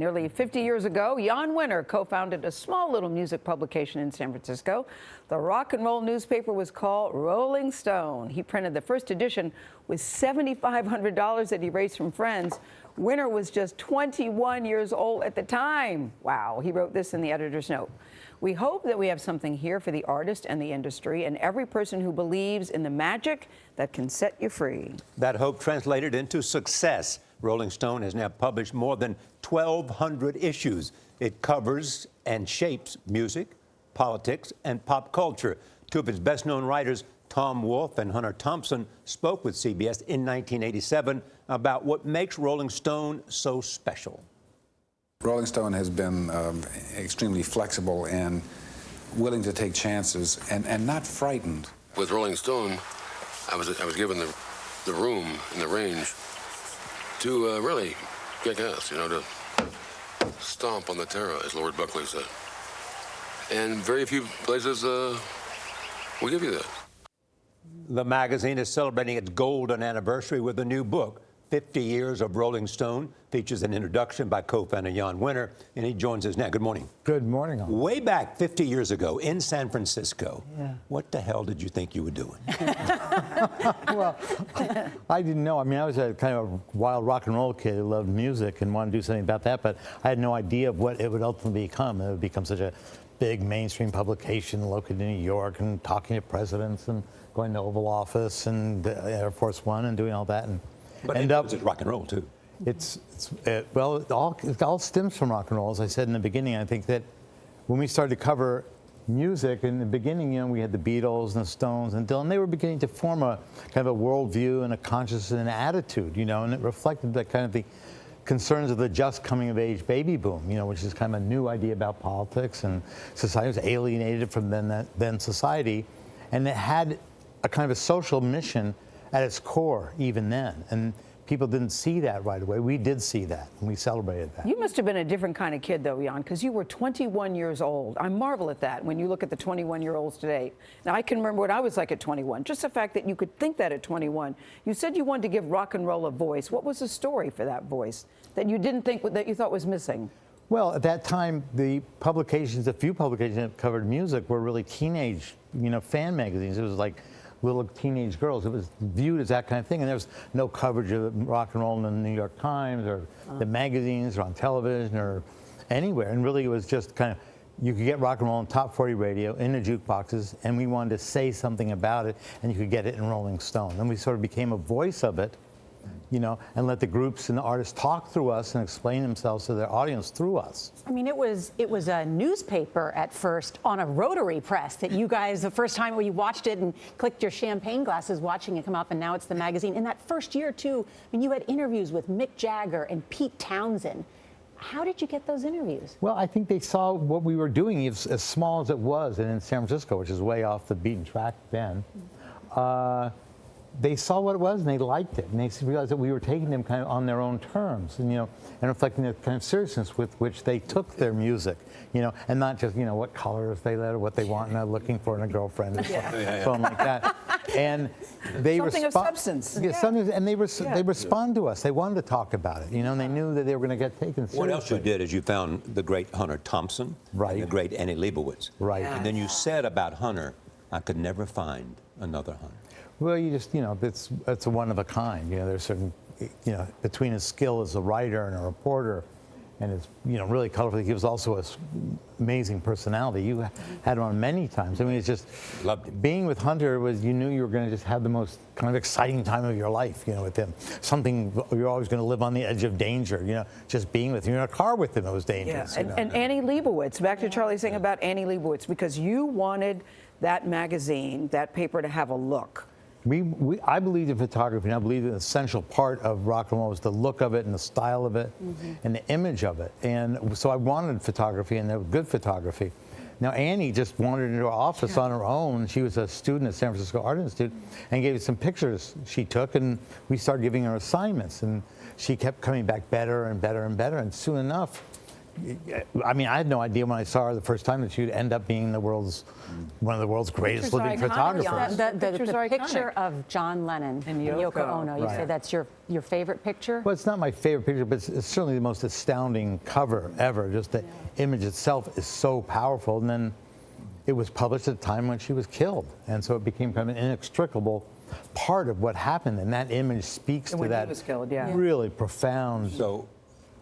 Nearly 50 years ago, Jan Wenner co-founded a small little music publication in San Francisco. The rock and roll newspaper was called Rolling Stone. He printed the first edition with $7,500 that he raised from friends. Wenner was just 21 years old at the time. Wow, he wrote this in the editor's note. We hope that we have something here for the artist and the industry and every person who believes in the magic that can set you free. That hope translated into success. Rolling Stone has now published more than 1,200 issues. It covers and shapes music, politics, and pop culture. Two of its best-known writers, Tom Wolfe and Hunter Thompson, spoke with CBS in 1987 about what makes Rolling Stone so special. Rolling Stone has been extremely flexible and willing to take chances and not frightened. With Rolling Stone, I was given the room and the range to really kick ass, to stomp on the terra, as Lord Buckley said. And very few places will give you that. The magazine is celebrating its golden anniversary with a new book. 50 Years of Rolling Stone features an introduction by co-founder Jan Wenner, and he joins us now. Good morning. Good morning. Way back 50 years ago in San Francisco, what the hell did you think you were doing? Well, I didn't know. I mean, I was a kind of wild rock and roll kid who loved music and wanted to do something about that, but I had no idea of what it would ultimately become. It would become such a big mainstream publication located in New York and talking to presidents and going to Oval Office and Air Force One and doing all that. But it was rock and roll, too. Well, it all stems from rock and roll. As I said in the beginning, I think that when we started to cover music, in the beginning, we had the Beatles and the Stones and Dylan. They were beginning to form a kind of a worldview and a consciousness and an attitude, and it reflected that kind of the concerns of the just coming of age baby boom, which is kind of a new idea about politics, and society was alienated from then society, and it had a kind of a social mission at its core even then. And people didn't see that right away. We did see that, and we celebrated that. You must have been a different kind of kid, though, Jan, because you were 21 years old. I marvel at that when you look at the 21-year-olds today. Now, I can remember what I was like at 21. Just the fact that you could think that at 21. You said you wanted to give rock and roll a voice. What was the story for that voice that you didn't think, that you thought was missing? Well, at that time, the few publications that covered music were really teenage, fan magazines. It was like little teenage girls. It was viewed as that kind of thing, and there was no coverage of rock and roll in the New York Times or the magazines or on television or anywhere. And really, it was just kind of, you could get rock and roll on top 40 radio in the jukeboxes, and we wanted to say something about it, and you could get it in Rolling Stone. And we sort of became a voice of it, and let the groups and the artists talk through us and explain themselves to their audience through us. I mean, it was a newspaper at first on a rotary press that you guys, the first time where you watched it and clicked your champagne glasses watching it come up, and now it's the magazine. In that first year, too, I mean, you had interviews with Mick Jagger and Pete Townsend. How did you get those interviews? Well, I think they saw what we were doing, as small as it was, and in San Francisco, which is way off the beaten track then. They saw what it was and they liked it, and they realized that we were taking them kind of on their own terms, and reflecting the kind of seriousness with which they took their music, and not just what colors they let or what they want and looking for in a girlfriend or something like that. And they something of substance. And they respond to us. They wanted to talk about it, and they knew that they were going to get taken seriously. What else you did is you found the great Hunter Thompson, and the great Annie Leibovitz, and then you said about Hunter, I could never find another Hunter. Well, you just, it's a one of a kind. There's certain, between his skill as a writer and a reporter and his, really colorful, he was also an amazing personality. You had him on many times. I mean, it's just, loved him. Being with Hunter was, you knew you were going to just have the most kind of exciting time of your life, with him. Something, you're always going to live on the edge of danger, just being with him. You're in a car with him, it was dangerous. Yeah. And Annie Leibovitz, back to Charlie saying about Annie Leibovitz, because you wanted that magazine, that paper to have a look. I believed in photography, and I believe an essential part of rock and roll was the look of it and the style of it and the image of it. And so I wanted photography, and there was good photography. Now, Annie just wandered into our office on her own. She was a student at San Francisco Art Institute and gave us some pictures she took, and we started giving her assignments. And she kept coming back better and better and better. And soon enough, I mean, I had no idea when I saw her the first time that she'd end up being one of the world's greatest Picture's living iconic, photographers. Jan. The Pictures are picture iconic. of John Lennon And and Yoko Yoko. Ono. You say Right. that's your favorite picture? Well, it's not my favorite picture, but it's certainly the most astounding cover ever. Just the image itself is so powerful. And then it was published at a time when she was killed. And so it became kind of an inextricable part of what happened. And that image speaks to when he that was killed, yeah. really profound So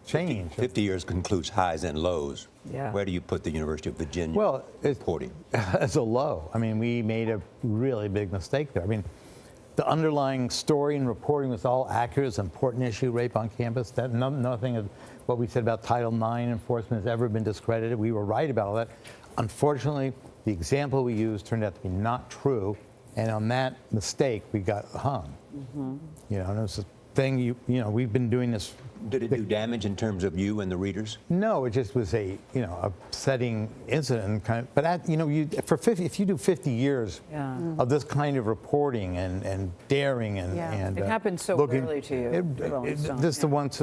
change. 50 years concludes highs and lows. Yeah. Where do you put the University of Virginia Well, it's reporting? as a low. I mean, we made a really big mistake there. I mean, the underlying story and reporting was all accurate. It's an important issue, rape on campus. That nothing of what we said about Title IX enforcement has ever been discredited. We were right about all that. Unfortunately, the example we used turned out to be not true, and on that mistake, we got hung. You know, and it was a thing. You know, we've been doing this. Did it do damage in terms of you and the readers? No, it just was a upsetting incident. But if you do 50 years Yeah. of this kind of reporting and daring and It happened so rarely to you, Rolling Stone, This is the once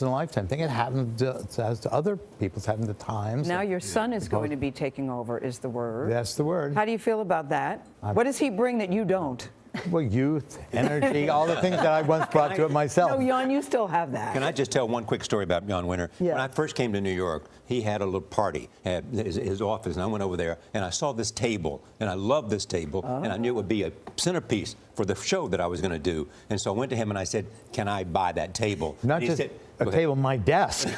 in a lifetime thing. It happened as to other people. It's happened to Times. Now your son is going to be taking over, is the word. That's the word. How do you feel about that? What does he bring that you don't? Well, youth, energy, all the things that I once brought to it myself. No, Jan, you still have that. Can I just tell one quick story about Jan Winter? Yeah. When I first came to New York, he had a little party at his office, and I went over there, and I saw this table, and I loved this table, and I knew it would be a centerpiece for the show that I was going to do. And so I went to him and I said, "Can I buy that table?" Not And he just said, a "Go ahead." table, my desk.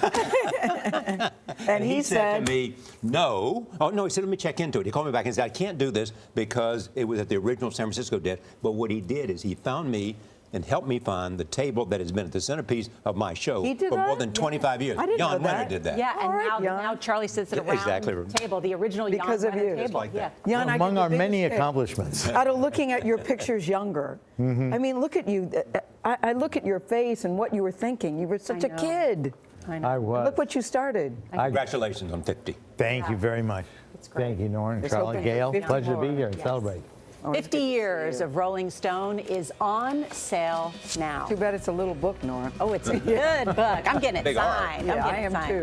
And he said to me, "No." Oh, no, he said, "Let me check into it." He called me back and said, "I can't do this because it was at the original San Francisco desk." But what he did is he found me and helped me find the table that has been at the centerpiece of my show He did for more that? than 25 years. I didn't know Jan Winter that. did that. Yeah, and All right, now, Jan. now Charlie sits at a round Exactly. table, the original Because Jan of Lennon you. table. Just like that. Jan, I Among get the our many biggest kick accomplishments. out of looking at your pictures younger. I mean, look at you. I look at your face and what you were thinking. You were such a know. kid. I know. I was. Look what you started. Congratulations on 50. Thank you very much. great. Thank you, Norm, Let's Charlie, hope it Gail. 50 Pleasure to be more. here and celebrate. 50 years of Rolling Stone is on sale now. Too bad it's a little book, Nora. Oh, it's a good book. I'm getting it Big R. signed. Yeah, I'm I getting it am signed. too.